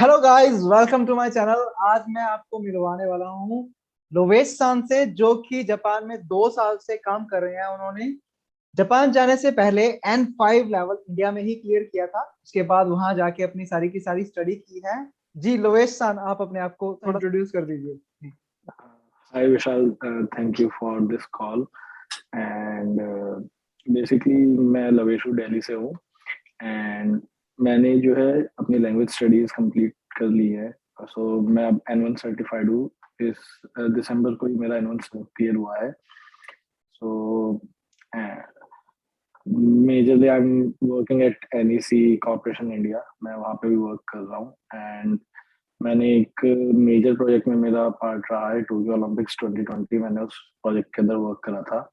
Hello guys, welcome to my channel. आज मैं आपको मिलवाने वाला हूँ लोवेश सान से, जो कि जापान में 2 साल से काम कर रहे हैं। उन्होंने जापान जाने से पहले N5 लेवल इंडिया में ही क्लियर किया था। उसके बाद वहां जाके अपनी सारी की सारी स्टडी की है। जी लोवेश सान, आप अपने आप को थोड़ा इंट्रोड्यूस कर दीजिए। Hi Vishal, thank you for this call. And basically मैं लवेशु दिल्ली से हूँ एंड मैंने जो है अपनी लैंग्वेज स्टडीज कंप्लीट कर ली है। सो मैं अब N1 सर्टिफाइड हूँ। इस दिसंबर को ही मेरा N1 क्लियर हुआ है। सो majorly I am working at NEC corporation India. मैं वहाँ पे भी वर्क कर रहा हूँ एंड मैंने एक मेजर प्रोजेक्ट में मेरा पार्ट रहा है टोक्यो ओलंपिक्स 2020। मैंने उस प्रोजेक्ट के अंदर वर्क करा था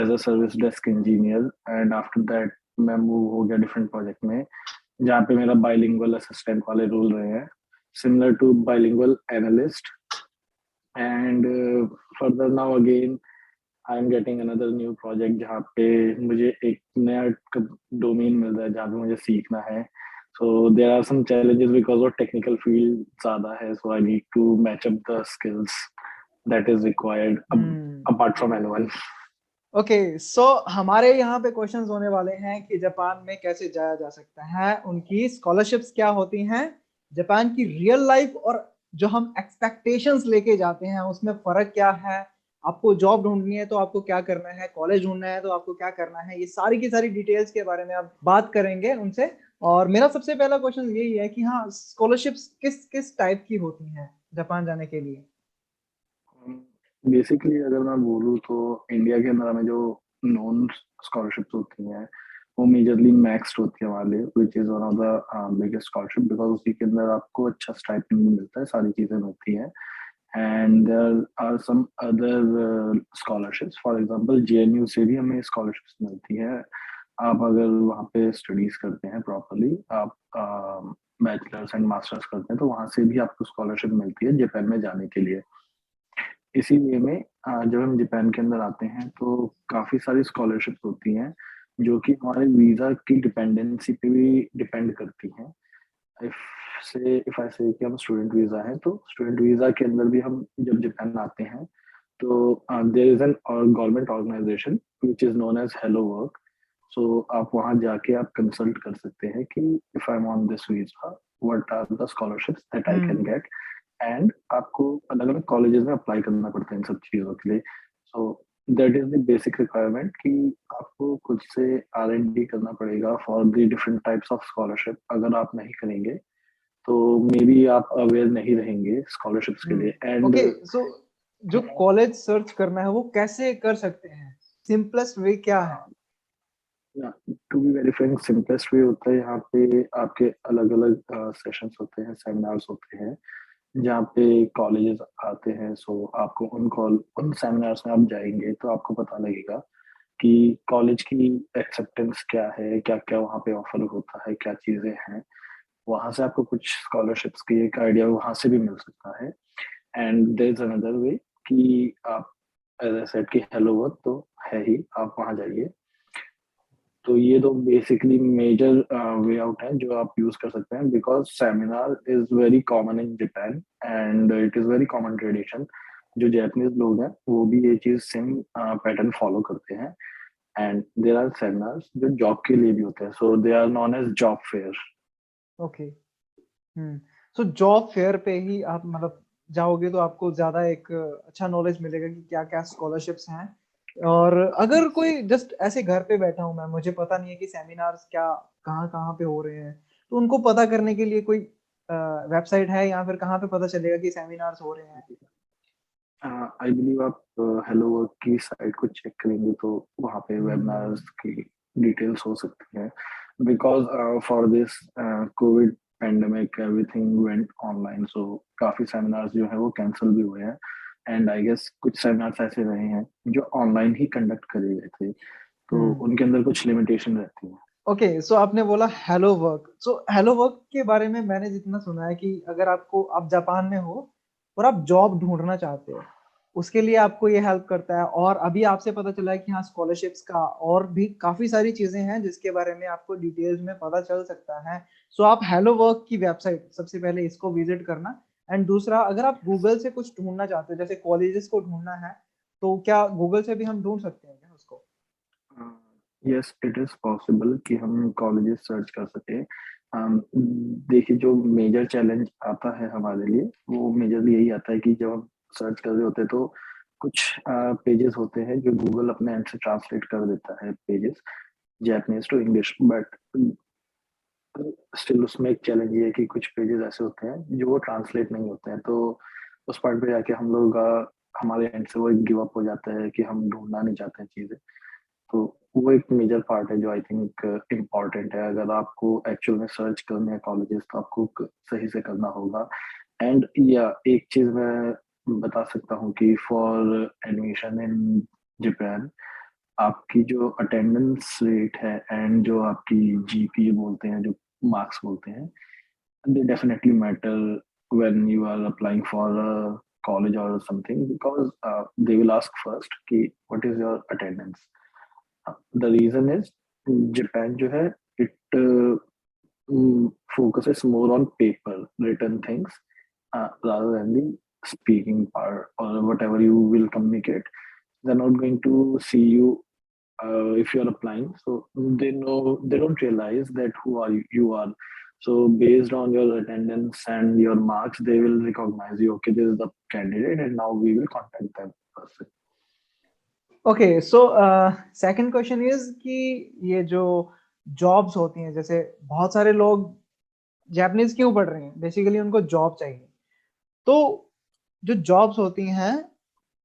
as a service desk engineer and after that मैं मूव हो गया डिफरेंट प्रोजेक्ट में, जहाँ पे मेरा बाइलिंगुअल असिस्टेंट वाले रोल रहे हैं, similar to bilingual analyst. And further now again I am getting another new project, जहाँ पे मुझे एक नया डोमेन मिल रहा है जहाँ पे मुझे सीखना है। So there are some challenges because of technical field ज़्यादा है, so I need to match up the skills that is required apart from N1. Okay, so हमारे यहाँ पे क्वेश्चंस होने वाले हैं कि जापान में कैसे जाया जा सकता है, उनकी स्कॉलरशिप्स क्या होती हैं, जापान की रियल लाइफ और जो हम एक्सपेक्टेशंस लेके जाते हैं उसमें फर्क क्या है, आपको जॉब ढूंढनी है तो आपको क्या करना है, कॉलेज ढूंढना है तो आपको क्या करना है, ये सारी की सारी डिटेल्स के बारे में आप बात करेंगे उनसे। और मेरा सबसे पहला क्वेश्चन यही है कि हाँ, स्कॉलरशिप्स किस किस टाइप की होती हैं जापान जाने के लिए। बेसिकली अगर मैं बोलूँ तो इंडिया के अंदर हमें जो नॉन स्कॉलरशिप्स होती हैं वो मेजरली मैक्स्ड होती है हमारे लिए, which is one of the biggest scholarship, because उसी के अंदर आपको अच्छा स्टाइपेंड मिलता है, सारी चीज़ें मिलती हैं। And there are some other scholarships, for example JNU से भी हमें स्कॉलरशिप्स मिलती है। आप अगर वहाँ पे स्टडीज करते हैं प्रॉपरली, आप बैचलर्स एंड मास्टर्स करते हैं, तो वहाँ से भी आपको स्कॉलरशिप मिलती है जापान में जाने के लिए। इसी वे में जब हम जापान के अंदर आते हैं तो काफ़ी सारी स्कॉलरशिप्स होती हैं जो कि हमारे वीज़ा की डिपेंडेंसी पे भी डिपेंड करती हैं। इफ इफ आई से कि हम स्टूडेंट वीज़ा है, तो स्टूडेंट वीज़ा के अंदर भी हम जब जापान आते हैं तो there is an government organization which is known as Hello Work. So आप वहाँ जाके आप कंसल्ट कर सकते हैं कि if I am on this visa what are the scholarships that I can get. And आपको अलग अलग कॉलेजेस में अप्लाई करना पड़ता है इन सब चीज़ों के लिए। So that is the basic requirement कि आपको खुद से R&D करना पड़ेगा for the different types of scholarship. अगर आप नहीं करेंगे तो मे बी आप अवेयर नहीं रहेंगे स्कॉलरशिप्स के लिए। एंड ओके, सो जो कॉलेज सर्च करना है वो कैसे कर सकते हैं, सिंपलेस्ट वे क्या है? To be very frank, simplest way होता है यहाँ पे आपके अलग अलग सेशंस होते हैं, सेमिनार्स होते हैं जहाँ पे कॉलेजेस आते हैं। सो आपको उन सेमिनार्स में आप जाएंगे तो आपको पता लगेगा कि कॉलेज की एक्सेप्टेंस क्या है, क्या क्या वहाँ पे ऑफर होता है, क्या चीज़ें हैं। वहाँ से आपको कुछ स्कॉलरशिप्स की एक आइडिया वहाँ से भी मिल सकता है। And there is another way कि आप एज आई सेड कि हेलो वर्क तो है ही, आप वहाँ जाइए। तो ये दो बेसिकली मेजर वे आउट हैं जो आप यूज कर सकते हैं, because seminar is very common in Japan and it is very common tradition. जो जैपनीज लोग हैं वो भी ये चीज सेम पैटर्न फॉलो करते हैं। एंड देयर आर सेमिनार्स जो जॉब के लिए भी होते हैं, so they are known as job fair. Okay. So job fair पे ही आप मतलब जाओगे तो आपको ज्यादा एक अच्छा नॉलेज मिलेगा कि क्या क्या स्कॉलरशिप्स हैं। और अगर कोई जस्ट ऐसे घर पे बैठा हूँ मैं, मुझे पता नहीं है कि सेमिनार्स क्या कहाँ कहाँ पे हो रहे हैं, तो उनको पता करने के लिए कोई वेबसाइट है या फिर कहाँ पे पता चलेगा कि सेमिनार्स हो रहे हैं? आई बिलीव आप हेलो वर्क की साइट को चेक करेंगे तो वहाँ पे वेबिनार्स की डिटेल्स हो सकती हैं, because for this Covid pandemic everything went online. So काफ़ी सेमिनार्स जो है वो कैंसिल भी हुए हैं एंड आई गेस कुछ सेमिनार्स ऐसे रहे हैं जो ऑनलाइन ही कंडक्ट करे गए थे, तो उनके अंदर कुछ लिमिटेशन रहती है। ओके, सो आपने बोला hello Work. So hello work के बारे में मैंने जितना सुना है कि अगर आप जापान में हो और आप जॉब ढूंढना चाहते हो, उसके लिए आपको ये हेल्प करता है। और अभी आपसे पता चला है कि हाँ, स्कॉलरशिप्स का और भी काफी सारी चीजें हैं जिसके बारे में आपको डिटेल्स में पता चल सकता है। सो आप हेलो वर्क की वेबसाइट सबसे पहले इसको विजिट करना। एंड दूसरा, अगर आप गूगल से कुछ ढूंढना चाहते हो, जैसे कॉलेजेस को ढूंढना है, तो क्या गूगल से भी हम ढूंढ सकते हैं क्या उसको? यस, इट इज पॉसिबल कि हम कॉलेजेस सर्च कर सके। देखिए, जो मेजर चैलेंज आता है हमारे लिए, वो मेजरली यही आता है कि जब हम सर्च कर रहे होते हैं तो कुछ पेजेस होते हैं जो गूगल अपने एंड से ट्रांसलेट कर देता है pages, Japanese to English, but still उसमें एक चैलेंज ये है कि कुछ पेजेस ऐसे होते हैं जो वो ट्रांसलेट नहीं होते हैं, तो उस पार्ट पे जाके हम लोग हमारे एंड से वो एक गिव अप हो जाता है कि हम ढूंढना नहीं चाहते हैं चीजें। तो वो एक मेजर पार्ट है जो आई थिंक इम्पॉर्टेंट है। अगर आपको एक्चुअल में सर्च करने हैं कॉलेजेस तो आपको सही से करना होगा। एंड या एक चीज मैं बता सकता हूँ कि फॉर एडमिशन इन जापान, आपकी जो अटेंडेंस रेट है एंड जो आपकी जीपीए बोलते हैं, जो मार्क्स बोलते हैं, they definitely matter when you are applying for a college or something, because they will ask first कि what is your attendance. The reason is Japan जो है, it focuses more on paper written things rather than the speaking part or whatever you will communicate. They're not going to see you if you're applying, so they don't realize that who are you are. So based on your attendance and your marks, they will recognize you. Okay, this is the candidate, and now we will contact them person. Okay, so second question is कि ये जो jobs होती हैं, जैसे बहुत सारे लोग Japanese क्यों पढ़ रहे हैं, बेसिकली उनको जॉब चाहिए। तो जो जॉब्स होती हैं,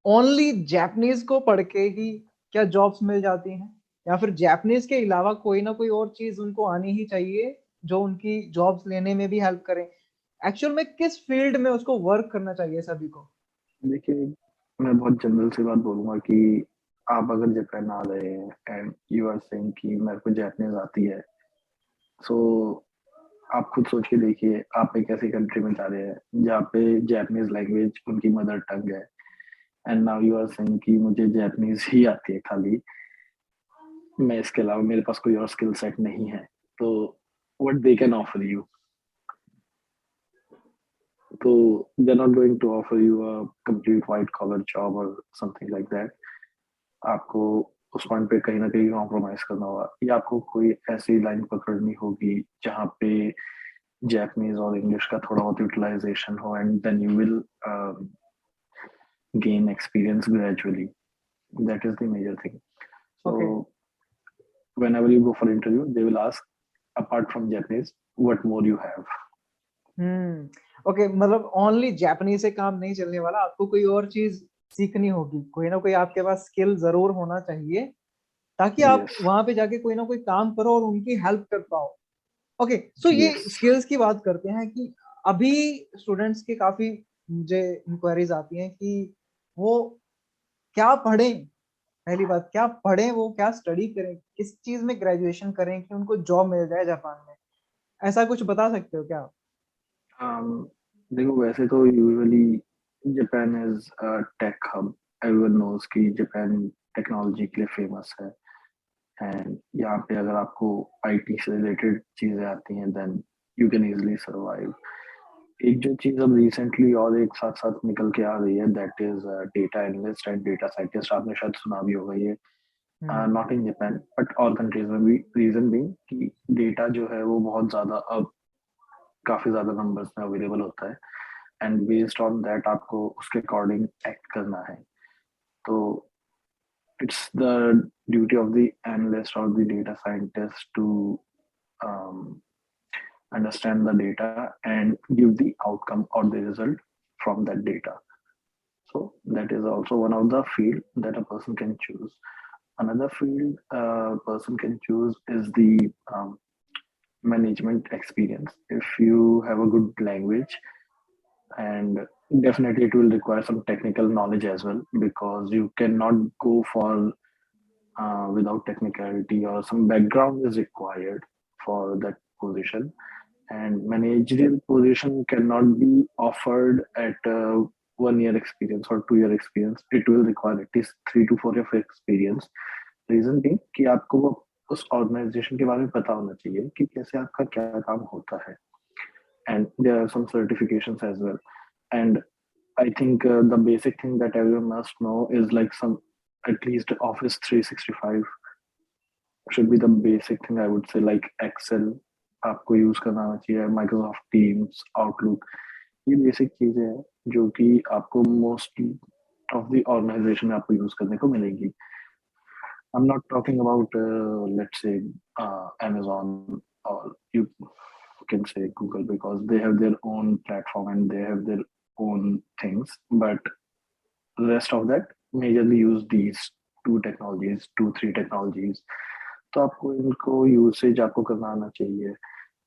ओनली जापानीज को पढ़ के ही क्या जॉब्स मिल जाती हैं, या फिर जापानीज के अलावा कोई ना कोई और चीज उनको आनी ही चाहिए जो उनकी जॉब्स लेने में भी हेल्प करें? एक्चुअल में किस फील्ड में उसको वर्क करना चाहिए सभी को? देखिए, मैं बहुत जनरल सी बात बोलूंगा कि आप अगर जापान आ रहे हैं एंड यू आर सेइंग कि मेरे को जापानीज आती है, सो आप खुद सोच के देखिए, आप एक ऐसी कंट्री में जा रहे हैं जहाँ पे जापानीज लैंग्वेज उनकी मदर टंग है, and now you are saying कि मुझे जापानीज ही आती है खाली, मैं इसके अलावा मेरे पास कोई और स्किल सेट नहीं है, तो what they can offer you? तो they are not going to offer you a complete white collar job or something like that. आपको उस पॉइंट पे कहीं ना कहीं कॉम्प्रोमाइज करना होगा, या आपको कोई ऐसी लाइन पकड़नी होगी जहाँ पे जापानीज और इंग्लिश का थोड़ा बहुत यूटिलाइजेशन हो, and then you will gain experience gradually. That is the major thing. Okay. So whenever you go for interview, they will ask, apart from Japanese, what more you have. Okay, मतलब only Japanese से काम नहीं चलने वाला, आपको कोई और चीज सीखनी होगी, कोई ना कोई आपके पास स्किल जरूर होना चाहिए, ताकि आप Yes, वहां पे जाके कोई ना कोई काम करो और उनकी हेल्प कर पाओ। ओके, सो ये yes. स्किल्स की बात करते हैं कि अभी स्टूडेंट्स के काफी मुझे इंक्वायरीज आती हैं कि वो क्या पढ़ें। पहली बात, क्या पढ़ें, वो क्या स्टडी करें, किस चीज में ग्रेजुएशन करें कि उनको जॉब मिल जाए जापान में? ऐसा कुछ बता सकते हो क्या आप? Um, देखो, वैसे तो usually Japan is a tech hub. Everyone knows कि जापान टेक्नोलॉजी के लिए फेमस है, एंड यहाँ पे अगर आपको आईटी से रिलेटेड चीजें आती हैं then you can easily survive. एक जो चीज अब रिसेंटली और एक साथ साथ निकल के आ रही है, that is data analyst and data scientist. आपने शायद सुना भी होगा ये, हम्म। नॉट इन जापान बट और कंट्रीज में भी। रीजन भी कि डेटा जो है वो बहुत ज्यादा अब काफी ज्यादा नंबर्स में अवेलेबल होता है, एंड बेस्ड ऑन दैट आपको उसके अकॉर्डिंग एक्ट करना है। तो it's the duty of the analyst or the data scientist to understand the data and give the outcome or the result from that data. So that is also one of the field that a person can choose. Another field a person can choose is the management experience. If you have a good language, and definitely it will require some technical knowledge as well, because you cannot go for without technicality, or some background is required for that position. And managerial position cannot be offered at 1 year experience or 2 year experience. It will require at least 3 to 4 year experience. Reason भी कि आपको वो उस organisation के बारे में पता होना चाहिए कि कैसे आपका क्या काम होता है, and there are some certifications as well. And I think the basic thing that everyone must know is like some at least Office 365 should be the basic thing, I would say, like Excel आपको use करना आना चाहिए, Microsoft Teams, Outlook, ये basic चीजें हैं जो कि आपको मोस्ट ऑफ द ऑर्गेनाइजेशन में आपको यूज करने को मिलेगी. I'm not talking about let's say Amazon, or you can say Google, because they have their own platform and they have their own things. But the rest of that majorly use these two technologies, two three technologies. तो आपको इनको usage आपको करना आना चाहिए,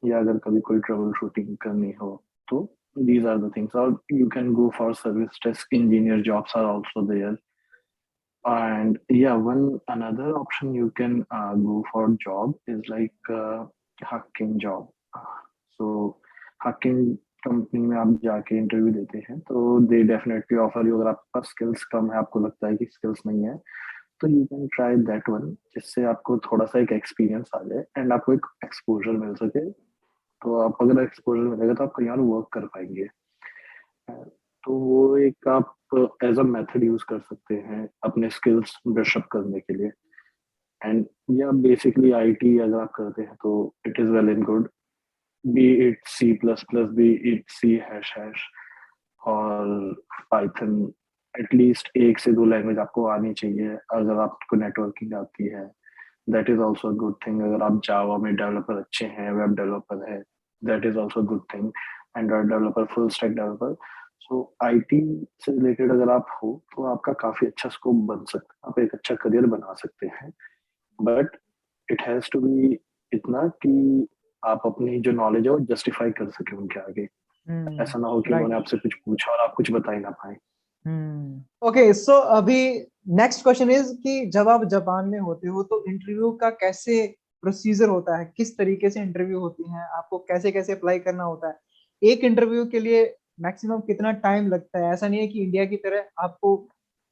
या अगर कभी कोई ट्रबल शूटिंग करनी हो तो these are the things. Or you can go for service desk engineer jobs are also there. And yeah, one another option you can go for job is like hacking job. So hacking company में आप जाके interview देते हैं तो they definitely offer you, अगर आपके पास skills कम है, आपको लगता है कि स्किल्स नहीं है, तो you can try that one, जिससे आपको थोड़ा सा एक एक्सपीरियंस आ जाए एंड आपको एक एक्सपोजर मिल सके. तो आप अगर एक्सपोजर मिलेगा तो आप कहीं और वर्क कर पाएंगे. तो वो एक आप एज अ मेथड यूज कर सकते हैं अपने स्किल्स ब्रश अप करने के लिए. एंड या बेसिकली आईटी अगर आप करते हैं तो it is well and good, be it C plus plus, be it C hash hash और पाइथन, एटलीस्ट एक से दो लैंग्वेज आपको आनी चाहिए. अगर आपको नेटवर्किंग आती है that is also good thing. अगर आप जावा में डेवलपर अच्छे हैं, वेब डेवलपर है, that is also good thing. Android developer, full stack developer. So IT से रिलेटेड अगर आप हो तो आपका काफी अच्छा स्कोप बन सकता है, आप एक अच्छा करियर बना सकते हैं. But it has to be इतना कि आप अपनी जो नॉलेज है वो जस्टिफाई कर सके उनके आगे. ऐसा ना हो कि उन्होंने राइट. आपसे कुछ पूछा और आप कुछ बता ही ना पाए. ओके, सो अभी नेक्स्ट क्वेश्चन इज कि जब आप जापान में होते हो तो इंटरव्यू का कैसे प्रोसीजर होता है, किस तरीके से इंटरव्यू होती हैं, आपको कैसे कैसे अप्लाई करना होता है, एक इंटरव्यू के लिए मैक्सिमम कितना टाइम लगता है? ऐसा नहीं है कि इंडिया की तरह आपको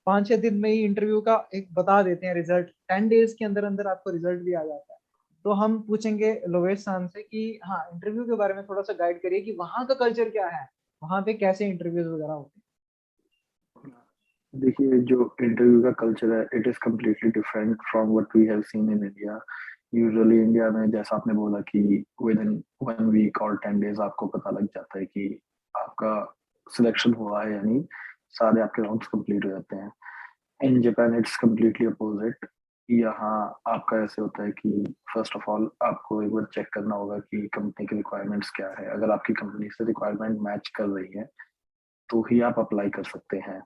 5-6 दिन में ही इंटरव्यू का एक बता देते हैं रिजल्ट, 10 डेज के अंदर अंदर आपको रिजल्ट भी आ जाता है. तो हम पूछेंगे लोवेश सर से कि हाँ, इंटरव्यू के बारे में थोड़ा सा गाइड करिए कि वहाँ का कल्चर क्या है, वहाँ पे कैसे इंटरव्यूज वगैरह होते देखिए, जो इंटरव्यू का कल्चर है it is completely different from what we have seen in India. Usually India में जैसा आपने बोला कि विद इन 1 वीक और 10 डेज आपको पता लग जाता है कि आपका सिलेक्शन हुआ है या नहीं, सारे आपके राउंड्स कंप्लीट हो जाते हैं. In Japan it's completely opposite. यहाँ आपका ऐसे होता है कि फर्स्ट ऑफ ऑल आपको एक बार चेक करना होगा कि कंपनी की रिक्वायरमेंट्स क्या है. अगर आपकी कंपनी से रिक्वायरमेंट मैच कर रही है तो ही आप अप्लाई कर सकते हैं.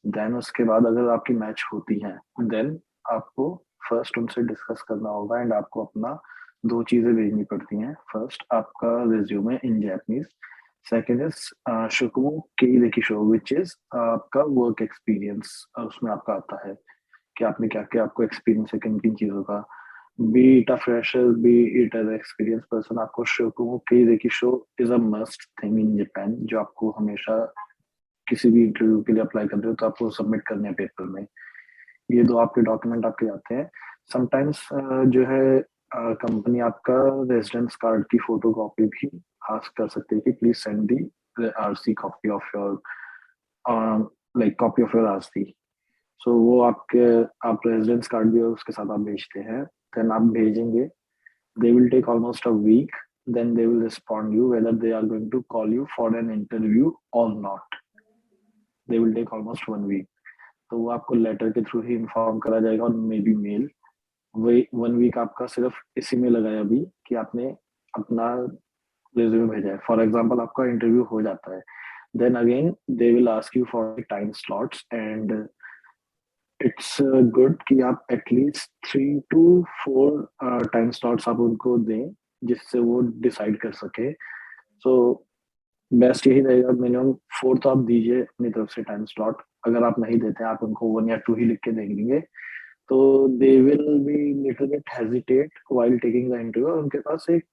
देन उसके बाद अगर आपकी मैच होती है देन आपको फर्स्ट उनसे डिस्कस करना होगा एंड आपको अपना दो चीजें भेजनी पड़ती हैं. फर्स्ट आपका resume in Japanese, second is शुकुमो केई देखिशो विच इज आपका वर्क एक्सपीरियंस. उसमें आपका आता है कि आपने क्या क्या आपको एक्सपीरियंस है किन किन चीजों का. Be it a fresher, be it as experience person, आपको शुकुमो केई देखिशो is a must thing in Japan, जो आपको हमेशा किसी भी इंटरव्यू के लिए अप्लाई कर रहे हो तो आपको सबमिट करने हैं पेपर में. ये दो आपके डॉक्यूमेंट आपके आते हैं. समटाइम्स जो है कंपनी आपका रेजिडेंस कार्ड की फोटो कॉपी भी आस्क कर सकती है कि please send the RC copy of your, like copy of your RC. So वो आपके आप रेजिडेंस कार्ड भी उसके साथ आप भेजते हैं. देन आप भेजेंगे, they will take almost a week, then they will respond you whether they are going to call you for an interview or not. They will take almost 1 week. तो वो आपको लेटर के थ्रू ही inform करा जाएगा और may B mail. वही 1 week आपका सिर्फ इसी में लगा है अभी कि आपने अपना रिज्यूमे भेजा है. फॉर एग्जाम्पल आपका इंटरव्यू हो जाता है, then again they will ask you for time slots and it's good कि आप एटलीस्ट 3 to 4 टाइम स्लॉट्स आप उनको दें जिससे वो डिसाइड कर सके. सो बेस्ट यही रहेगा मिनिमम 4 तो आप दीजिए अपनी तरफ से टाइम स्लॉट. अगर आप नहीं देते आप उनको 1 या 2 ही लिख के देंगे तो they will be little bit hesitate while taking the interview. उनके पास एक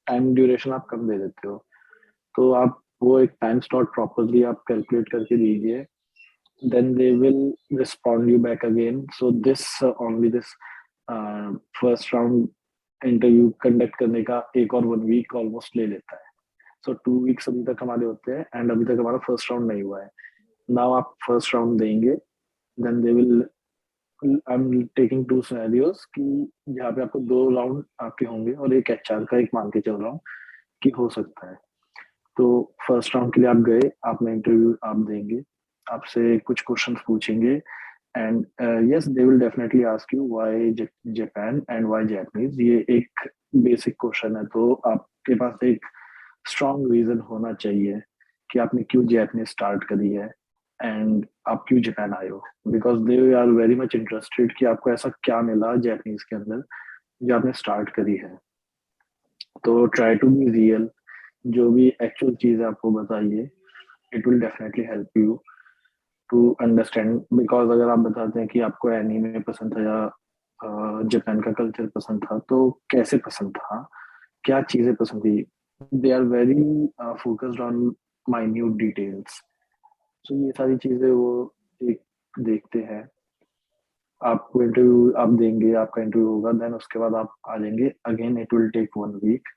टाइम ड्यूरेशन आप कम दे देते हो, तो आप वो एक टाइम स्लॉट प्रॉपरली आप कैलकुलेट करके दीजिए. then they will respond you back again. So this only this first round interview conduct करने का 1 और 1 वीक ऑलमोस्ट ले लेता है. सो 2 वीक्स अभी तक हमारे होते हैं एंड अभी तक हमारा फर्स्ट राउंड नहीं हुआ है. नाउ आप फर्स्ट राउंड देंगे, then they will, I am taking 2 scenarios कि जहाँ पे आपको 2 राउंड आपके होंगे और एक एचआर का, एक मान के चल रहा हूँ कि हो सकता है. तो फर्स्ट राउंड के लिए आप गए, आपने इंटरव्यू आप देंगे, आपसे कुछ क्वेश्चंस पूछेंगे and yes they will definitely ask you why Japan and why Japanese. ये एक बेसिक क्वेश्चन है, तो आपके पास एक स्ट्रॉन्ग रीजन होना चाहिए कि आपने क्यों जापानीज स्टार्ट करी है एंड आप क्यों जापान आए हो, because they are very much interested कि आपको ऐसा क्या मिला जापानीज के अंदर जो आपने स्टार्ट करी है. तो ट्राई टू बी रियल, जो भी एक्चुअल चीज है आपको बताइए. It will definitely help you to understand, because अगर आप बताते हैं कि आपको एनीमे पसंद था या जापान का कल्चर पसंद था, तो कैसे पसंद था, क्या चीजें पसंद थी. They are very focused on minute details. So ये सारी चीजें वो एक देखते हैं. आपको इंटरव्यू आप देंगे, आपका इंटरव्यू होगा, देन उसके बाद आप आ जाएंगे. Again it will take 1 week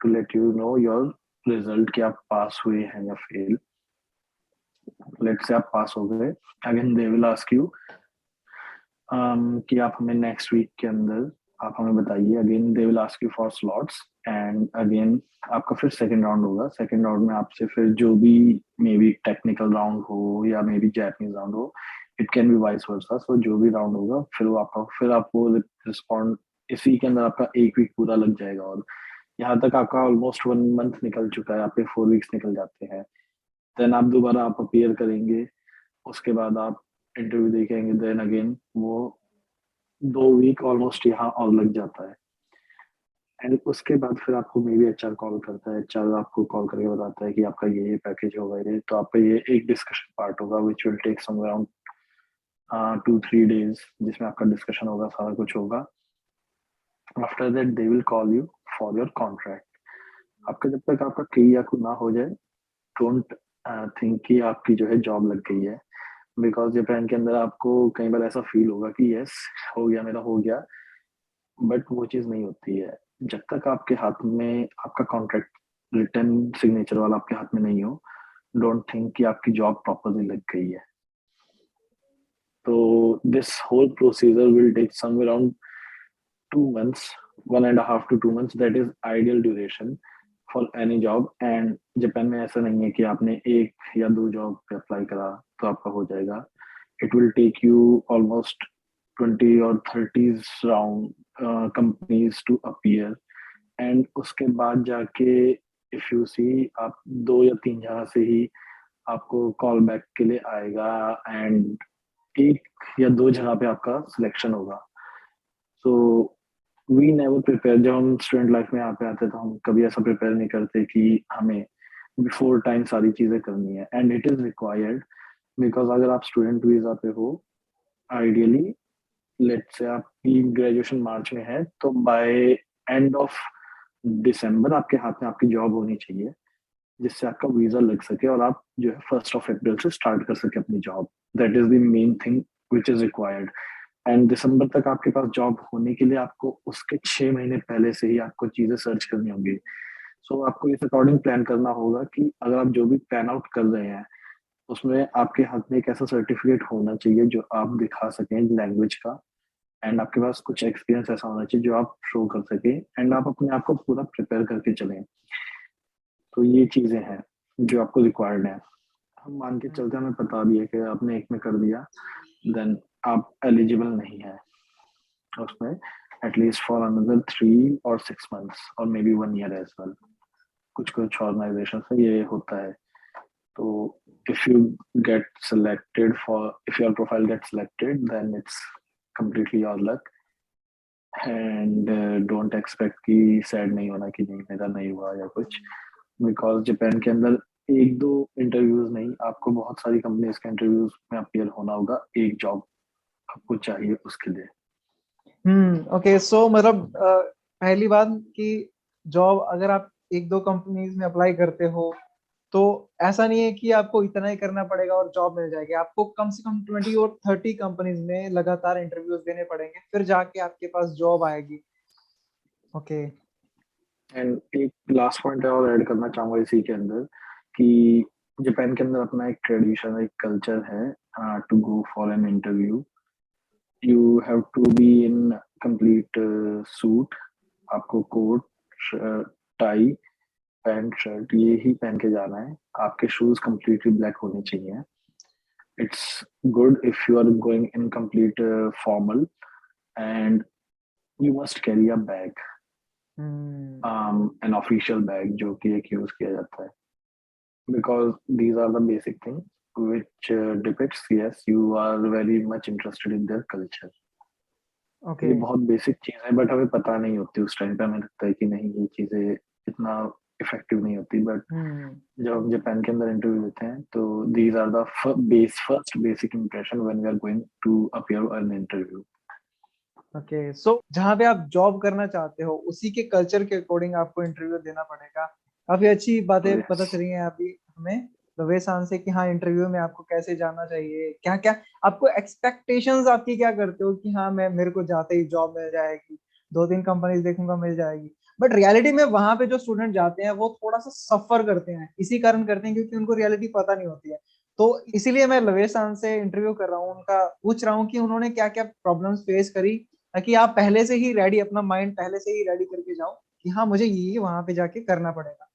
to let you know your result कि आप पास हुए हैं या फेल. लेट से आप पास हो गए, again they will ask you कि आप हमें नेक्स्ट वीक के अंदर आप हमें बताइए. Again they will ask you for slots and again आपका फिर सेकंड राउंड होगा. सेकंड राउंड में आपसे फिर जो भी मे बी टेक्निकल राउंड हो या मे बी जैपनीज राउंड हो, it can be vice versa. So जो भी राउंड होगा फिर वो आपका, फिर आपको रिस्पॉन्ड, इसी के अंदर आपका 1 वीक पूरा लग जाएगा. और यहाँ तक आपका ऑलमोस्ट 1 मंथ निकल चुका है, आपके 4 वीक्स निकल जाते हैं. देन आप दोबारा आप अपीयर करेंगे, उसके बाद आप इंटरव्यू देखेंगे, देन अगेन वो 2 वीक ऑलमोस्ट यहाँ और लग जाता है. एंड उसके बाद फिर आपको मे बी एचआर कॉल करता है. एचआर आपको कॉल करके बताता है कि आपका ये पैकेज होगा, ये तो आपका ये एक डिस्कशन पार्ट होगा which will take some around 2-3 days, जिसमें आपका डिस्कशन होगा, सारा कुछ होगा. After that they will call you for your contract. आपका जब तक आपका क्लियर ना हो जाए, डोंट थिंक कि आपकी जो है जॉब लग गई है. बिकॉज जापान के अंदर आपको कई बार ऐसा फील होगा कि यस हो गया, मेरा हो गया, बट वो चीज नहीं होती है. जब तक आपके हाथ में आपका कॉन्ट्रैक्ट रिटर्न सिग्नेचर वाला आपके हाथ में नहीं हो, डोंट थिंक कि आपकी जॉब प्रॉपरली लग गई है. तो this whole procedure will take somewhere around 2 months, 1.5 to 2 months. That is ideal duration for any job. And Japan में ऐसा नहीं है कि आपने 1 या 2 जॉब पे अप्लाई करा तो आपका हो जाएगा. It will take you almost 20 or 30 round companies to appear. And उसके बाद जाके इफ यू सी, आप 2 या 3 जगह से ही आपको कॉल बैक के लिए आएगा एंड 1 या 2 जगह पे आपका सिलेक्शन होगा. So we never prepare. जब हम स्टूडेंट लाइफ में यहाँ पे आते हैं तो हम कभी ऐसा प्रिपेयर नहीं करते कि हमें बिफोर टाइम सारी चीजें करनी है. And it is required, because अगर आप स्टूडेंट वीजा पे हो, आइडियली लेट से आपकी ग्रेजुएशन मार्च में है, तो बाय एंड ऑफ दिसंबर आपके हाथ में आपकी जॉब होनी चाहिए, जिससे आपका वीजा लग सके और आप जो है 1 April से स्टार्ट कर सके अपनी job. That is the main thing which is required. And दिसंबर तक आपके पास जॉब होने के लिए आपको उसके 6 महीने पहले से ही आपको चीजें सर्च करनी होंगी. सो आपको इस अकॉर्डिंग प्लान करना होगा कि अगर आप जो भी प्लान आउट कर रहे हैं, उसमें आपके हाथ में एक ऐसा सर्टिफिकेट होना चाहिए जो आप दिखा सकें लैंग्वेज का. एंड आपके पास कुछ एक्सपीरियंस ऐसा होना चाहिए जो आप शो कर सके एंड आप अपने आप को पूरा प्रिपेयर करके चलें. तो ये चीजें हैं जो आपको रिक्वायर्ड है. हम मान के चलते हमें पता भी है कि आपने एक में कर दिया, देन आप एलिजिबल नहीं है उसमें at least for another 3 or 6 months और may be 1 year as well. कुछ कुछ ऑर्गेनाइजेशन में ये होता है. तो if you get selected for, if your profile gets selected, then it's completely your luck. And don't expect कि सैड नहीं होना कि नहीं मेरा नहीं हुआ या कुछ, बिकॉज जापान के अंदर 1-2 इंटरव्यूज नहीं, आपको बहुत सारी कंपनीज के इंटरव्यूज में अपीयर होना होगा. एक जॉब आपको चाहिए उसके लिए. ओके. सो मतलब पहली बात कि जॉब अगर आप 1-2 कंपनीज में अप्लाई करते हो तो ऐसा नहीं है कि आपको इतना ही करना पड़ेगा और जॉब मिल जाएगी, आपको कम से कम 20 और 30 कंपनीज में लगातार इंटरव्यूज देने पड़ेंगे, फिर जाके आपके पास जॉब आएगी। ओके। एंड एक लास्ट पॉइंट और ऐड करना चाहूंगा इसी के अंदर कि जापान के अंदर अपना एक ट्रेडिशन, एक कल्चर है to go for an interview. You have to be in complete suit. आपको कोट, टाई, पैंट, शर्ट ये ही पहन के जाना है। आपके शूज कंप्लीटली ब्लैक होने चाहिए। It's good if you are going in complete formal, and you must carry a bag, hmm. An official bag जो कि एक यूज किया जाता है, because these are the basic things which depicts, yes, you are very much interested in their culture. Okay. ये बहुत basic चीज है बट हमें पता नहीं होती उस टाइम पे। हमें लगता है कि नहीं ये चीजें इतना इफेक्टिव नहीं होती, बट हम्म। जब हम जापान के अंदर इंटरव्यू लेते हैं तो these are the first basic impression when we are going to appear an interview. Okay, so जहाँ पे आप जॉब करना चाहते हो उसी के कल्चर के अकॉर्डिंग आपको इंटरव्यू देना पड़ेगा। काफी अच्छी बातें पता चली हैं अभी हमें रवेश खान से कि हाँ इंटरव्यू में आपको कैसे जाना चाहिए, क्या क्या आपको एक्सपेक्टेशंस आपकी क्या करते हो कि हाँ मैं मेरे को जाते ही जॉब मिल जाएगी, 2-3 कंपनीज देखूंगा मिल जाएगी। बट रियलिटी में वहां पे जो स्टूडेंट जाते हैं वो थोड़ा सा सफर करते हैं, इसी कारण करते हैं क्योंकि उनको रियलिटी पता नहीं होती है। तो इसीलिए मैं लवेश खान से इंटरव्यू कर रहा हूँ, उनका पूछ रहा हूँ कि उन्होंने क्या क्या प्रॉब्लम्स फेस करी, ताकि आप पहले से ही रेडी, अपना माइंड पहले से ही रेडी करके जाओ कि हाँ मुझे ये वहां पे जाके करना पड़ेगा।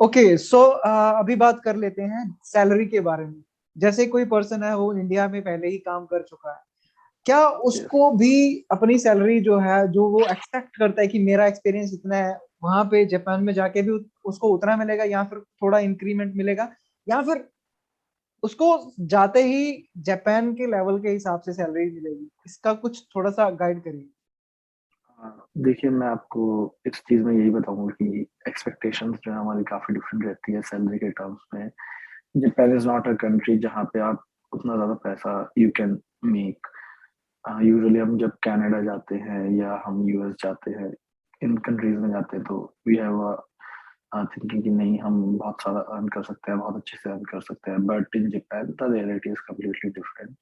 ओके, सो अभी बात कर लेते हैं सैलरी के बारे में। जैसे कोई पर्सन है वो इंडिया में पहले ही काम कर चुका है, क्या यस। उसको भी अपनी सैलरी जो है, जो वो एक्सपेक्ट करता है कि मेरा एक्सपीरियंस इतना है, वहां पे जापान में जाके भी उसको उतना मिलेगा या फिर थोड़ा इंक्रीमेंट मिलेगा, या फिर उसको जाते ही जापान के लेवल के हिसाब से सैलरी मिलेगी? इसका कुछ थोड़ा सा गाइड करिए। देखिए मैं आपको इस चीज में यही बताऊंगा कि एक्सपेक्टेशंस जो है हमारी काफी डिफरेंट रहती है सैलरी के टर्म्स में। Japan is not a country जहाँ पे आप उतना ज्यादा पैसा यू कैन मेक। यूजुअली हम जब कनाडा जाते हैं या हम यूएस जाते हैं, इन कंट्रीज में जाते हैं, तो वी हैव थिंकिंग कि नहीं हम बहुत सारा अर्न कर सकते हैं, बहुत अच्छे से अर्न कर सकते हैं। But in Japan the reality is completely different.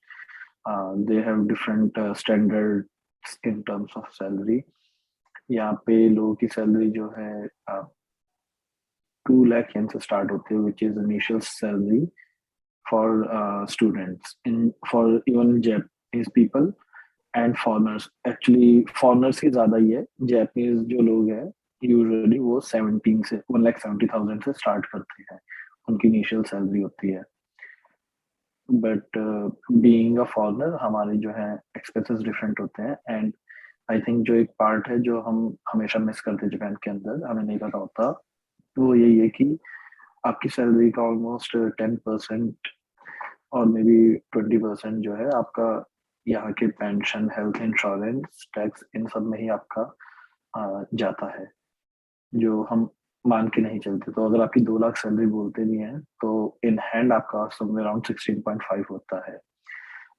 They have different standards in terms of salary. यहाँ पे लोगों की सैलरी जो है 2 लाख येन से स्टार्ट होती है, which is initial salary for students in for even Japanese people and foreigners. Actually foreigners की ज्यादा ही है। जैपनीज जो लोग हैं यूजुअली वो 1,70,000 से स्टार्ट करते हैं, उनकी इनिशियल सैलरी होती है। बट बीइंग अ फॉरनर हमारे जो है एक्सपेंसेस डिफरेंट होते हैं। एंड आई थिंक जो एक पार्ट है जो हम हमेशा मिस करते हैं जापान के अंदर, हमें नहीं पता होता, वो यही है कि आपकी सैलरी का ऑलमोस्ट 10% और मे बी 20% जो है आपका यहाँ के पेंशन, हेल्थ इंश्योरेंस, टैक्स, इन सब में ही आपका जाता है, जो हम मान के नहीं चलते। तो अगर आपकी 2 लाख सैलरी बोलते भी हैं तो इन हैंड आपका समवेयर अराउंड 16.5 होता है।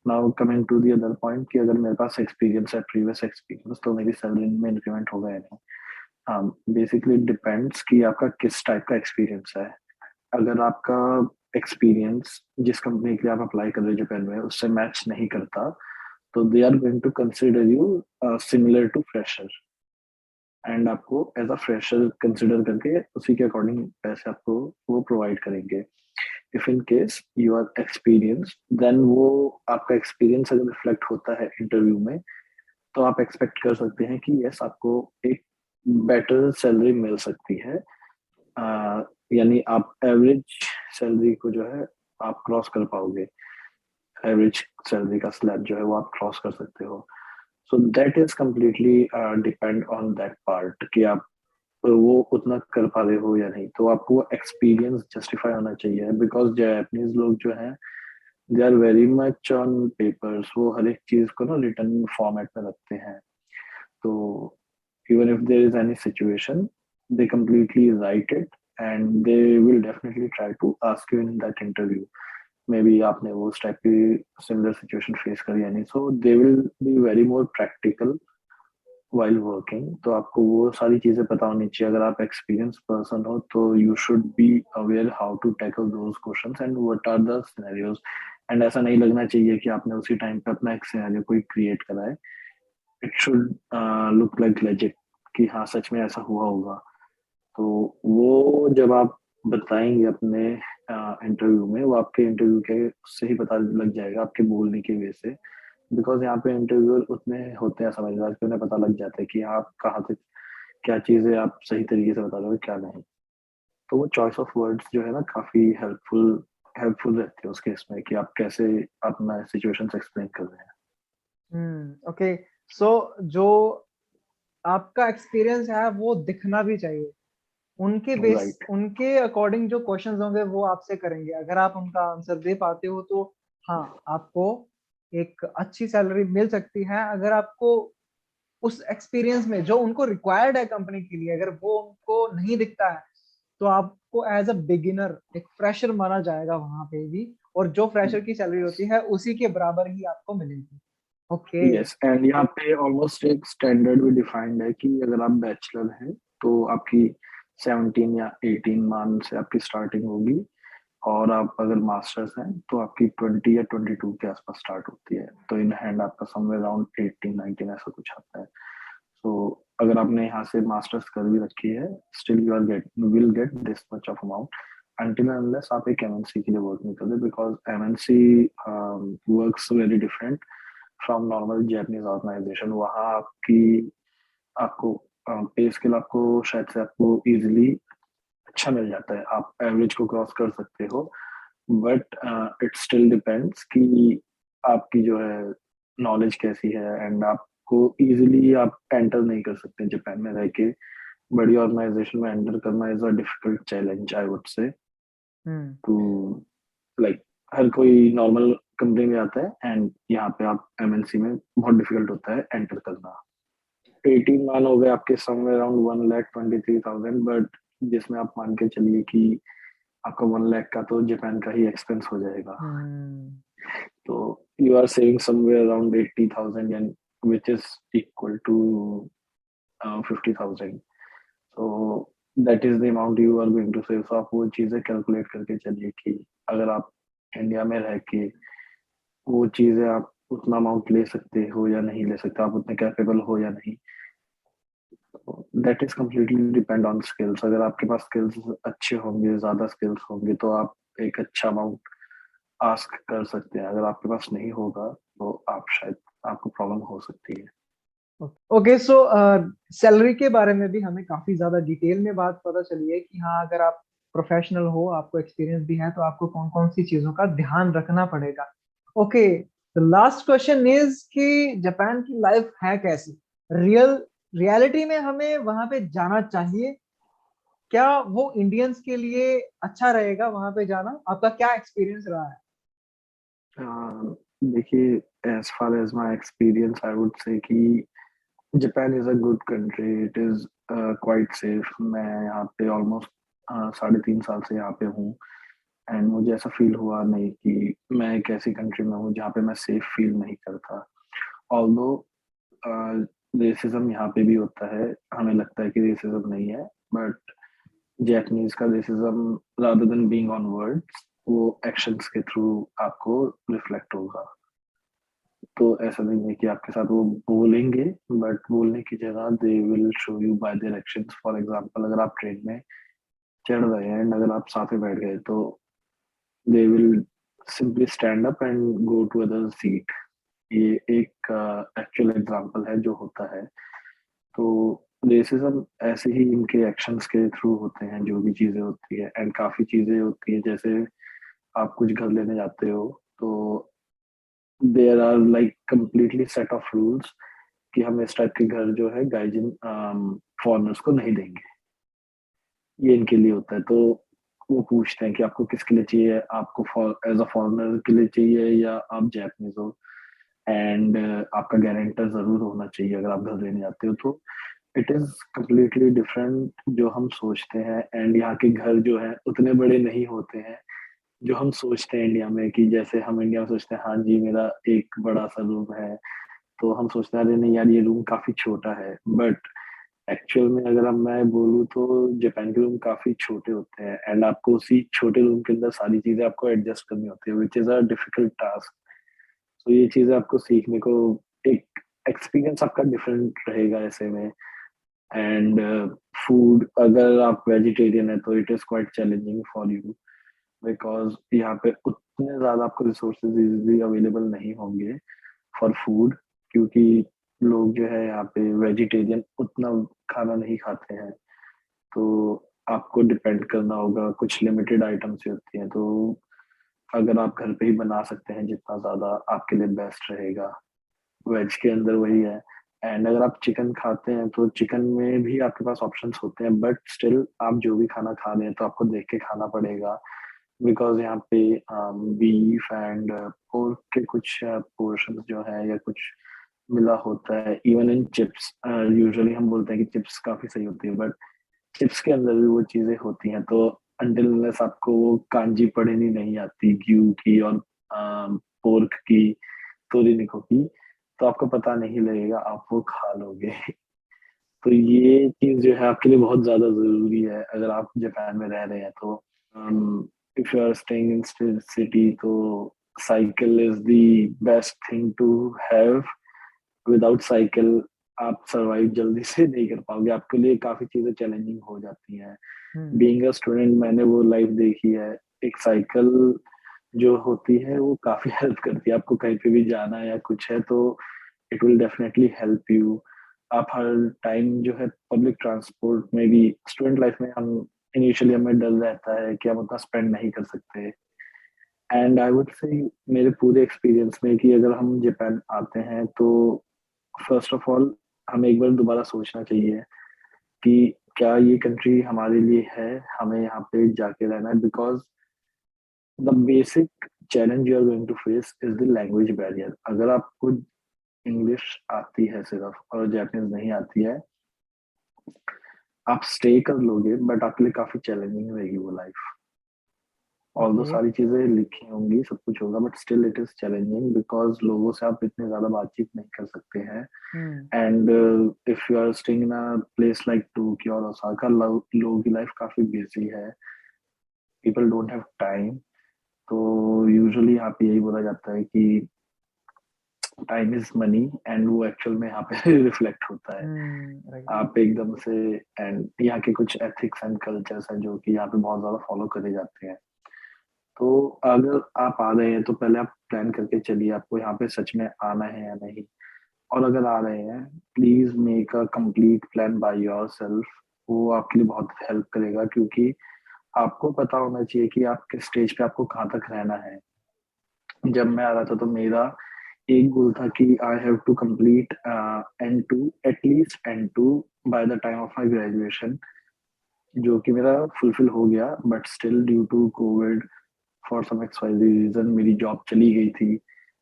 Now coming to the other point कि अगर मेरे पास एक्सपीरियंस है, प्रीवियस एक्सपीरियंस, तो मेरी सैलरी में इंक्रीमेंट होगा या नहीं। बेसिकली डिपेंड्स कि आपका किस टाइप का एक्सपीरियंस है। अगर आपका एक्सपीरियंस जिस कंपनी के लिए आप अप्लाई कर रहे हो जापान में उससे मैच नहीं करता, तो they are going to consider you similar to fresher, and आपको एज अ फ्रेशर कंसिडर करके उसी के अकॉर्डिंग पैसे आपको वो प्रोवाइड करेंगे। If in case you are experience, then वो आपका एक्सपीरियंस अगर रिफ्लेक्ट होता है इंटरव्यू में, तो आप एक्सपेक्ट कर सकते हैं कि यस आपको एक बेटर सैलरी मिल सकती है। यानी आप एवरेज सैलरी को जो है आप क्रॉस कर पाओगे। एवरेज सैलरी का स्लैब जो है वो आप क्रॉस कर सकते हो। So that is completely depend on that part कि आप वो उतना कर पा रहे हो या नहीं। तो आपको एक्सपीरियंस जस्टिफाई होना चाहिए, बिकॉज जापानीज लोग जो हैं they are very much on papers. वो हर एक चीज को ना रिटर्न फॉर्मेट में रखते हैं। तो even if there is any situation, they completely write it and they will definitely try to ask you in that interview. Maybe आपने वो उस टाइप की सिमिलर सिचुएशन फेस करी या नहीं, so they will be very more practical while working, तो आपको वो सारी चीजें पता होनी चाहिए. अगर आप एक्सपीरियंस पर्सन हो तो you should be aware how to tackle those questions and what are the scenarios. And ऐसा नहीं लगना चाहिए कि आपने उसी टाइम पे अपना एक सिनेरियो कोई क्रिएट करा है. It should look like legit, कि हाँ सच में ऐसा हुआ होगा. तो वो जब आप बताएंगे अपने इंटरव्यू में, वो आपके इंटरव्यू के से ही पता लग जाएगा, आपके बोलने की वजह से. बिकॉज यहाँ पे इंटरव्यूअर उतने होते हैं समझदार कि उन्हें पता लग जाता है कि आप कहाँ तक क्या चीजें आप सही तरीके से बता रहे हो क्या नहीं. तो वो चॉइस ऑफ वर्ड्स जो है ना काफी हेल्पफुल हेल्पफुल रहती है उस केस में, कि आप कैसे अपना सिचुएशंस एक्सप्लेन कर रहे ओके. सो जो आपका एक्सपीरियंस है वो दिखना भी चाहिए. हैं. राइट. उनके अकॉर्डिंग जो क्वेश्चंस होंगे वो आपसे करेंगे. अगर आप उनका आंसर दे पाते हो तो हाँ, आपको एक अच्छी सैलरी मिल सकती है. अगर आपको उस एक्सपीरियंस में जो उनको रिक्वायर्ड है कंपनी के लिए, अगर वो उनको नहीं दिखता है, तो आपको एज अ बिगिनर, एक फ्रेशर माना जाएगा वहां पे भी. और जो फ्रेशर की सैलरी होती है उसी के बराबर ही आपको मिलेगी. ओके. यस, एंड यहाँ पे ऑलमोस्ट एक स्टैंडर्ड भी डिफाइंड है कि अगर आप बैचलर हैं तो आपकी 17 या 18 मान से आपकी स्टार्टिंग होगी. और आप अगर मास्टर्स हैं तो आपकी 20 या 22 के आसपास स्टार्ट होती है. तो इन हैंड आपका समवेयर अराउंड 18-19 ऐसा कुछ आता है. सो अगर आपने यहाँ से मास्टर्स कर भी रखी है, still you are get will get this much of amount until and unless आप एक एमएनसी के लिए वर्क नहीं करते. Because MNC works very different from normal Japanese organisation. वहाँ आपकी आपको पे स्केल आपको शायद से आपको इजीली अच्छा मिल जाता है, आप एवरेज को क्रॉस कर सकते हो. बट इट स्टिल डिपेंड्स कि आपकी जो है नॉलेज कैसी है. एंड आपको इजीली आप एंटर नहीं कर सकते जापान में रह के. बड़ी ऑर्गेनाइजेशन में एंटर करना is a difficult challenge I would say. Hmm. To like हर कोई नॉर्मल कंपनी में आता है एंड यहाँ पे आप एमएनसी में बहुत डिफिकल्ट होता है एंटर करना. 18 मान हो गए आपके समवेयर अराउंड 1,23,000. बट जिसमें आप मान के चलिए कि आपका 1 लाख का तो जापान का ही एक्सपेंस हो जाएगा. हम्म. तो you are saving somewhere around 80,000 and which is equal to 50,000. तो that is the amount you are going to save. So आप वो चीजें कैलकुलेट करके चलिए कि अगर आप इंडिया में रह के वो चीजें आप उतना अमाउंट ले सकते हो या नहीं ले सकते, आप उतने कैपेबल हो या नहीं. That is completely depend on skills. अगर आपके पास स्किल्स अच्छे होंगे, ज्यादा स्किल्स होंगे, तो आप एक अच्छा अमाउंट आस्क कर सकते हैं. अगर आपके पास नहीं होगा तो आप शायद आपको प्रॉब्लम हो सकती है. ओके. सो सैलरी के बारे में भी हमें काफी ज्यादा डिटेल में बात पता चली है कि हाँ, अगर आप प्रोफेशनल हो, आपको एक्सपीरियंस भी है, तो आपको कौन कौन सी चीजों का ध्यान रखना पड़ेगा. Okay. The last question is कि जापान की लाइफ है कैसी? रियलिटी में हमें वहां पे जाना चाहिए? क्या वो इंडियंस के लिए अच्छा रहेगा वहां पे जाना? आपका क्या एक्सपीरियंस रहा है? देखिए, as far as my experience I would say कि Japan is a good country. It is quite safe. मैं यहाँ पे ऑलमोस्ट 3.5 साल से यहाँ पे हूँ. एंड मुझे ऐसा फील हुआ नहीं कि मैं एक ऐसी कंट्री में हूँ जहाँ पे मैं सेफ फील नहीं करता. ऑल्दो रेसिज्म यहाँ पे भी होता है, हमें लगता है कि रेसिज्म नहीं है. बट जैपनीज का racism rather than being on words, वो एक्शंस के थ्रू आपको रिफ्लेक्ट होगा. तो ऐसा नहीं है कि आपके साथ वो बोलेंगे, बट बोलने की जगह they will show you bye their actions. For example, अगर आप ट्रेन में चढ़ रहे हैं एंड अगर आप साथ में बैठ गए तो they will simply stand up and go to other seat. ये एक एक्चुअल एग्जांपल है जो होता है. तो रेसिज्म ऐसे ही इनके एक्शंस के थ्रू होते हैं, जो भी चीजें होती है. एंड काफी चीजें होती है, जैसे आप कुछ घर लेने जाते हो तो there are like completely set of rules कि हम इस टाइप के घर जो है गाइजिन फॉरेनर्स को नहीं देंगे. ये इनके लिए होता है. तो वो पूछते हैं कि आपको किसके लिए चाहिए, आपको एज अ फॉरेनर के लिए चाहिए या आप जैपनीज हो. एंड आपका गारंटर जरूर होना चाहिए अगर आप घर लेने जाते हो. तो इट इज कम्प्लीटली डिफरेंट जो हम सोचते हैं. एंड यहाँ के घर जो है उतने बड़े नहीं होते हैं जो हम सोचते हैं इंडिया में. कि जैसे हम इंडिया में सोचते हैं हाँ जी मेरा एक बड़ा सा रूम है तो हम सोचते हैं अरे नहीं यार ये रूम काफी छोटा है, बट एक्चुअल में अगर हम मैं बोलूँ तो जापान के रूम काफी छोटे होते हैं, एंड आपको उसी छोटे रूम के अंदर सारी चीजें आपको एडजस्ट करनी होती है, which is a difficult task. तो ये चीजें आपको सीखने को, एक एक्सपीरियंस आपका डिफरेंट रहेगा ऐसे में। एंड फूड, अगर आप वेजिटेरियन है तो it is quite challenging for you, because यहाँ पे उतने ज्यादा आपको रिसोर्सेज इजीली अवेलेबल नहीं होंगे फॉर फूड, क्योंकि लोग जो है यहाँ पे वेजिटेरियन उतना खाना नहीं खाते हैं। तो आपको डिपेंड करना होगा, कुछ लिमिटेड आइटम्स ही होती हैं, तो अगर आप घर पे ही बना सकते हैं जितना ज्यादा आपके लिए बेस्ट रहेगा। वेज के अंदर वही है। एंड अगर आप चिकन खाते हैं तो चिकन में भी आपके पास ऑप्शंस होते हैं, बट स्टिल आप जो भी खाना खा रहे हैं तो आपको देख के खाना पड़ेगा, बिकॉज यहाँ पे बीफ एंड पोर्क के कुछ पोर्शंस जो है या कुछ मिला होता है। इवन इन चिप्स, यूजुअली हम बोलते हैं कि चिप्स काफी सही होती है, बट चिप्स के अंदर भी वो चीजें होती हैं। तो अनटिल अनलेस आपको वो कांजी पड़नी नहीं आती घी की और पोर्क की, तोरिनिको की, तो आपको पता नहीं लगेगा, आप वो खा लोगे। तो ये चीज जो है आपके लिए बहुत ज्यादा जरूरी है अगर आप जापान में रह रहे हैं तो। If you are staying in city तो cycle is the best thing to have. Without cycle आप सरवाइव जल्दी से नहीं कर पाओगे, आपके लिए काफी चीजें चैलेंजिंग हो जाती हैं। बीइंग अ स्टूडेंट मैंने वो लाइफ देखी है। एक साइकिल जो होती है वो काफी हेल्प करती है, आपको कहीं पे भी जाना है या कुछ है तो it will definitely help you. आप हर टाइम जो है पब्लिक ट्रांसपोर्ट में भी, स्टूडेंट लाइफ में हम इनिशियली हमें डर रहता है कि हम उतना स्पेंड नहीं कर सकते। एंड आई वुड से मेरे पूरे एक्सपीरियंस में कि अगर हम जापान आते हैं तो फर्स्ट ऑफ ऑल हमें एक बार दोबारा सोचना चाहिए कि क्या ये कंट्री हमारे लिए है, हमें यहाँ पे जाके रहना है। Because the basic challenge you are going to face is the language barrier. अगर आपको इंग्लिश आती है सिर्फ और जापानीज नहीं आती है, आप स्टे कर लोगे बट आपके लिए काफी चैलेंजिंग रहेगी वो लाइफ। Although okay. सारी चीजें लिखी होंगी, सब कुछ होगा, but still it is challenging because लोगों से आप इतने ज्यादा बातचीत नहीं कर सकते हैं। Hmm. And if you are staying in a place like Tokyo or Osaka, लोगों की लाइफ काफी बिजी है, पीपल डोंट हैव टाइम। तो यूजुअली यहाँ पे यही बोला जाता है कि टाइम इज मनी, एंड वो एक्चुअल में यहाँ पे रिफ्लेक्ट होता है। राइट। आप एकदम से, एंड यहाँ के कुछ एथिक्स एंड कल्चर्स हैं जो कि यहाँ पे बहुत ज्यादा फॉलो करे जाते हैं। तो अगर आप आ रहे हैं तो पहले आप प्लान करके चलिए आपको यहाँ पे सच में आना है या नहीं। और अगर आ रहे हैं, please make a complete plan by your self. वो आपके लिए बहुत हेल्प करेगा, क्योंकि आपको पता होना चाहिए कि आप किस स्टेज पे आपको कहाँ तक रहना है। जब मैं आ रहा था तो मेरा एक गोल था कि I have to complete N2, at least N2 by the time of my graduation, जो कि मेरा फुलफिल हो गया। But still due to Covid, for some XYZ reason मेरी जॉब चली गई थी।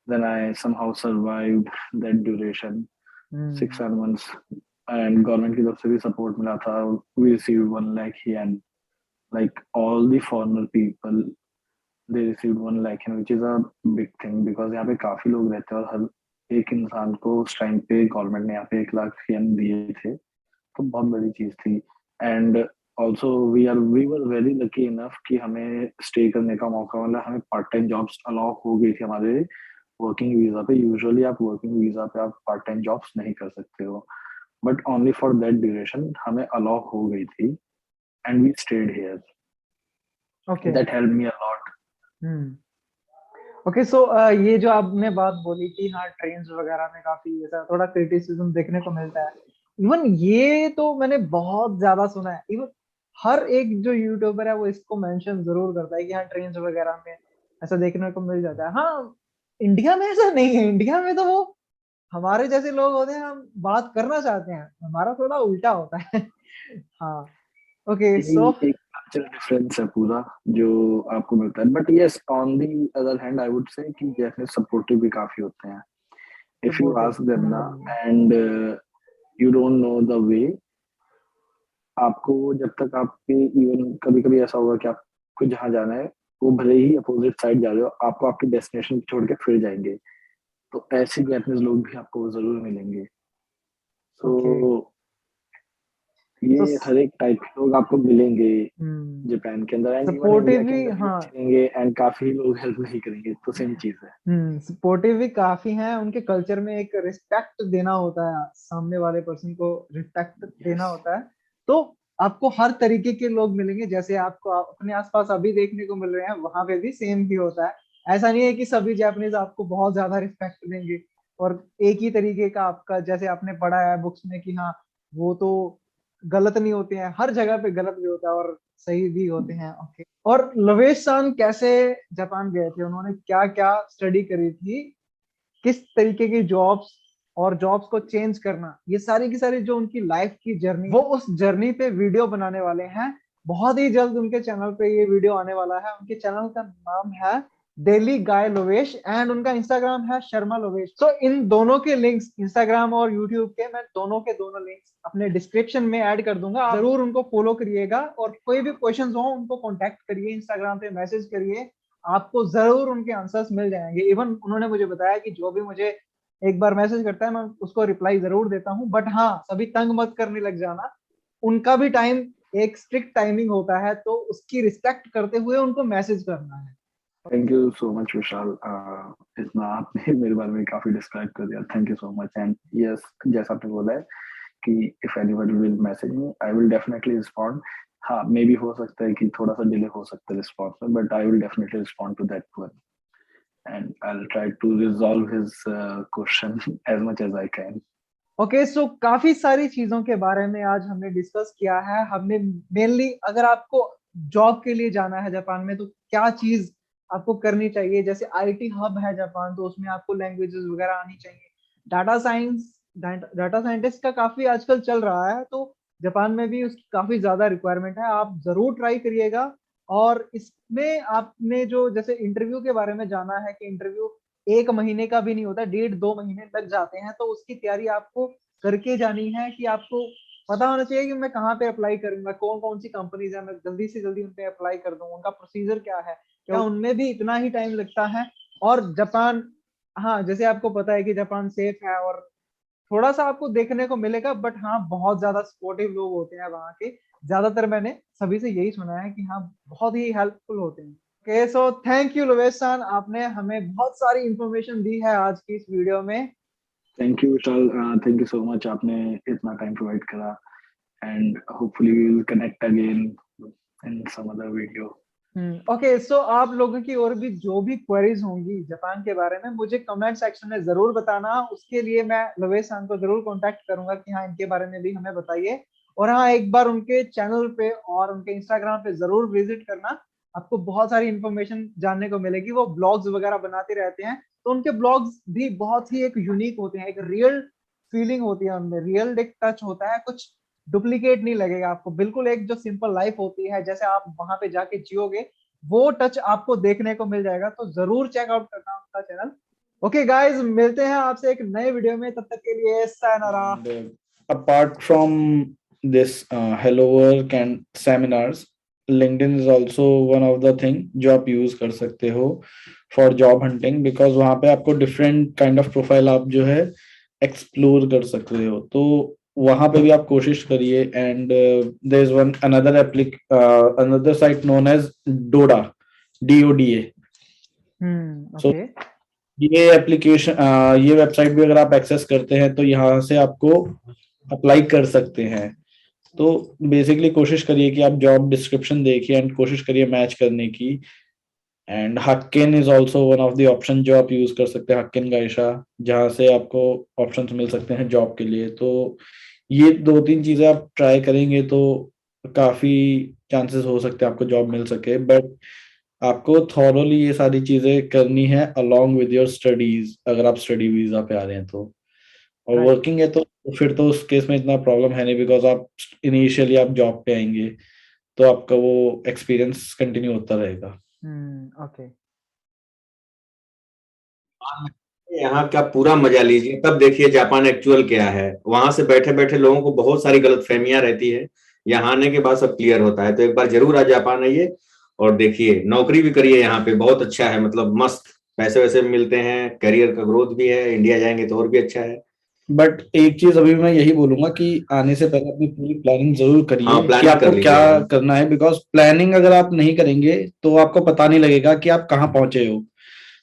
Then I somehow survived that duration, hmm. 6 7 months। एंड गवर्नमेंट की तरफ से भी सपोर्ट मिला था। वी रिसीव्ड 1 lakh ही, and like all the foreigner people they received 1 lakh, which is a big thing because यहाँ पे काफी लोग रहते हैं और हर एक इंसान को उस टाइम पे गवर्नमेंट ने यहाँ पे 1 लाख दिए थे, तो बहुत बड़ी चीज थी। And also we were very lucky enough कि हमें स्टे करने का मौका मिला, हमें पार्ट टाइम जॉब्स अलाउ हो गई थी हमारे वर्किंग वीजा पे। यूजुअली आप वर्किंग वीजा पे आप पार्ट टाइम जॉब्स नहीं कर सकते हो, but only for that duration हमें अलाउ हो गई थी, and we stayed here. Okay. That help me a lot. Hmm. Okay. So ये जो आपने बात बोली कि हाँ ट्रेन्स वगैरह में काफी ऐसा थोड़ा क्रिटिसिज्म देखने को मिलता है, इवन ये तो मैंने बहुत ज्यादा सुना है। इवन हर एक जो यूट्यूबर है वो इसको मेंशन जरूर करता है कि हाँ ट्रेन्स वगैरह में ऐसा देखने को मिल जाता है। हाँ, इंडिया में ऐसा नहीं है। इंडिया में तो वो हमारे जैसे लोग होते हैं, हम बात करना चाहते हैं, हमारा थोड़ा उल्टा होता है। हाँ। ओके। यही सो एक कल्चरल डिफरेंस है पूरा जो आपको मिलता है। But yes, on the other hand I would say कि जैसे सपोर्टिव भी काफी होते हैं। If you supportive. Ask them ना, and you don't know the way, आपको जब तक आपके, इवन कभी कभी ऐसा होगा कि आपको जहाँ जाना है वो भले ही अपोजिट साइड जा रहे हो, आपको आपकी डेस्टिनेशन छोड़ के फिर जाएंगे। तो ऐसे जापानीज लोग भी आपको जरूर मिलेंगे। ओके। तो तो ये हर एक टाइप के लोग आपको मिलेंगे जापान के अंदर, एंड इवन इंडिया सपोर्टिव के भी, अंदर भी हाँ। मिलेंगे, एंड काफी लोग हेल्प नहीं करेंगे, तो सेम चीज है। सपोर्टिव भी काफी हैं। उनके कल्चर में एक रिस्पेक्ट देना होता है, सामने वाले पर्सन को रिस्पेक्ट देना यस। होता है। तो आपको हर तरीके के लोग मिलेंगे, जैसे आपको अपने आसपास अभी देखने को मिल रहे हैं, वहां पे भी सेम ही होता है। ऐसा नहीं है कि सभी जापानीज आपको बहुत ज्यादा रिस्पेक्ट देंगे और एक ही तरीके का आपका, जैसे आपने पढ़ा है बुक्स में कि हाँ वो तो गलत नहीं होते हैं, हर जगह पे गलत भी होता है और सही भी होते हैं। ओके। और लवेश सान कैसे जापान गए थे, उन्होंने क्या क्या स्टडी करी थी, किस तरीके की जॉब्स और जॉब्स को चेंज करना, ये सारी की सारी जो उनकी लाइफ की जर्नी, वो उस जर्नी पे वीडियो बनाने वाले हैं। बहुत ही जल्द उनके चैनल पे ये वीडियो आने वाला है। उनके चैनल का नाम है डेली गाय लोवेश एंड उनका इंस्टाग्राम है शर्मा लोवेश। तो इन दोनों के लिंक्स, इंस्टाग्राम और यूट्यूब के, मैं दोनों के दोनों लिंक्स अपने डिस्क्रिप्शन में ऐड कर दूंगा। आप जरूर उनको फॉलो करिएगा और कोई भी क्वेश्चंस हो उनको कांटेक्ट करिए, इंस्टाग्राम पे मैसेज करिए, आपको जरूर उनके आंसर्स मिल जाएंगे। इवन उन्होंने मुझे बताया कि जो भी मुझे एक बार मैसेज करता है मैं उसको रिप्लाई जरूर देता हूँ, बट हाँ सभी तंग मत करने लग जाना। उनका भी टाइम एक स्ट्रिक्ट टाइमिंग होता है, तो उसकी रिस्पेक्ट करते हुए उनको मैसेज करना है। थैंक यू सो मच विशाल, इतना आपने मेरे बारे में काफी डिस्क्राइब कर दिया, thank you so much. And yes, जैसा आपने बोला है कि if anybody will message me, I will definitely respond. हाँ, मे बी हो सकता है कि थोड़ा सा डिले हो सकता है रिस्पॉन्स में, but I will definitely respond to that one, and I will try to resolve his question as much as I can. Okay, so काफी सारी चीजों के बारे में आज हमने डिस्कस किया है। हमने मेनली, अगर आपको जॉब के लिए जाना है जापान में तो क्या चीज आपको करनी चाहिए, जैसे आईटी हब है जापान, तो उसमें आपको लैंग्वेजेस वगैरह आनी चाहिए। डाटा साइंस, डाटा साइंटिस्ट का काफी आजकल चल रहा है, तो जापान में भी उसकी काफी ज्यादा रिक्वायरमेंट है। आप जरूर ट्राई करिएगा। और इसमें आपने जो जैसे इंटरव्यू के बारे में जाना है कि इंटरव्यू एक महीने का भी नहीं होता, 1.5-2 महीने लग जाते हैं, तो उसकी तैयारी आपको करके जानी है कि आपको पता होना चाहिए कि मैं कहाँ पे अप्लाई करूंगा, कौन कौन सी कंपनीज है, मैं जल्दी से जल्दी उन पे अप्लाई कर दूं, उनका प्रोसीजर क्या है, क्या उनमें भी इतना ही टाइम लगता है। और जापान, हाँ जैसे आपको पता है कि जापान सेफ है और थोड़ा सा आपको देखने को मिलेगा, बट हाँ बहुत ज्यादा सपोर्टिव लोग होते हैं वहाँ के। ज्यादातर मैंने सभी से यही सुना है कि हाँ बहुत ही हेल्पफुल होते हैं। ओके, सो थैंक यू लवेश सान, आपने हमें बहुत सारी इंफॉर्मेशन दी है आज की इस वीडियो में। Thank you Vishal, thank you so much, आपने इतना टाइम प्रोवाइड करा, and hopefully we will connect again in some other video. Okay, so आप लोगों की और भी जो भी क्वेरीज होंगी जापान के बारे में, मुझे कमेंट सेक्शन में जरूर बताना। उसके लिए मैं लवेश खान को जरूर कांटेक्ट करूंगा कि हाँ इनके बारे में भी हमें बताइए। और हाँ, एक बार उनके चैनल पे और उनके इंस्टाग्राम पे जरूर विजिट करना, आपको बहुत सारी इंफॉर्मेशन जानने को मिलेगी। वो ब्लॉग्स वगैरह बनाते रहते हैं, तो उनके ब्लॉग्स भी बहुत ही एक यूनिक होते हैं, एक रियल फीलिंग होती है उनमें, रियल एक टच होता है, कुछ डुप्लीकेट नहीं लगेगा आपको। बिल्कुल एक जो सिंपल लाइफ होती है जैसे आप वहां पे जाके जियोगे, वो टच आपको देखने को मिल जाएगा। तो जरूर चेकआउट करना उनका चैनल। ओके गाइस, मिलते हैं आपसे एक नए वीडियो में, तब तक के लिए sayonara. And apart from this hello work and seminars, LinkedIn is also one of the thing जो आप यूज कर सकते हो for job hunting, because वहाँ पे आपको different kind of profile आप जो है explore कर सकते हो। तो वहाँ पे भी आप कोशिश करिए। and there is one another site known as DODA, DODA। So okay. ये एप्लीकेशन, ये वेबसाइट भी अगर आप एक्सेस करते हैं तो यहाँ से आपको अप्लाई कर सकते हैं। तो बेसिकली कोशिश करिए कि आप जॉब डिस्क्रिप्शन देखिए एंड कोशिश करिए मैच करने की। And hacking is also one of the option जो आप यूज कर सकते हैं, हक्किन गाइशा, जहाँ से आपको ऑप्शंस मिल सकते हैं जॉब के लिए। तो ये 2-3 चीजें आप ट्राई करेंगे तो काफी चांसेस हो सकते हैं आपको जॉब मिल सके। बट आपको थॉरोली ये सारी चीजें करनी है अलोंग विद योर स्टडीज, अगर आप स्टडी वीजा पे आ रहे हैं तो। और राइट। वर्किंग है तो फिर तो उस केस में इतना प्रॉब्लम है नहीं, बिकॉज आप इनिशियली आप जॉब पे आएंगे तो आपका वो एक्सपीरियंस कंटिन्यू होता रहेगा। ओके। यहाँ का पूरा मजा लीजिए, तब देखिए जापान एक्चुअल क्या है। वहां से बैठे बैठे लोगों को बहुत सारी गलतफहमियां रहती है, यहाँ आने के बाद सब क्लियर होता है। तो एक बार जरूर आज जापान आइए और देखिए, नौकरी भी करिए यहाँ पे, बहुत अच्छा है, मतलब मस्त। पैसे वैसे भी मिलते हैं, करियर का ग्रोथ भी है, इंडिया जाएंगे तो और भी अच्छा है। बट एक चीज अभी मैं यही बोलूंगा कि आने से पहले अपनी पूरी प्लानिंग जरूर करिए हाँ, कि प्लानिंग आपको कर लीजिए क्या एकदम। करना है, बिकॉज प्लानिंग अगर आप नहीं करेंगे तो आपको पता नहीं लगेगा कि आप कहाँ पहुंचे हो।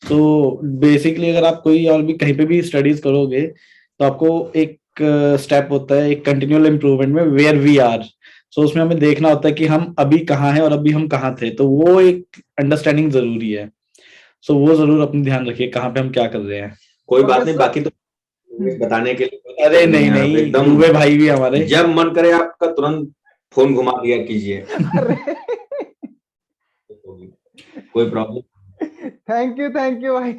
तो बेसिकली अगर आप कोई और भी कहीं पे भी स्टडीज करोगे तो आपको एक स्टेप होता है एक कंटिन्यूअल इम्प्रूवमेंट में, वेयर वी आर। सो उसमें हमें देखना होता है कि हम अभी कहाँ हैं और अभी हम कहाँ थे, तो वो एक अंडरस्टैंडिंग जरूरी है। सो वो जरूर अपनी ध्यान रखिए कहाँ पे हम क्या कर रहे हैं। कोई बात नहीं, प्रोफेसर। बाकी तो बताने के लिए कोई अरे दिक्कत नहीं नहीं है, आप नहीं, एकदम दुबे भाई भी हमारे। जब मन करे आपका तुरंत फोन घुमा दिया कीजिए। अरे कोई प्रॉब्लम थैंक यू भाई।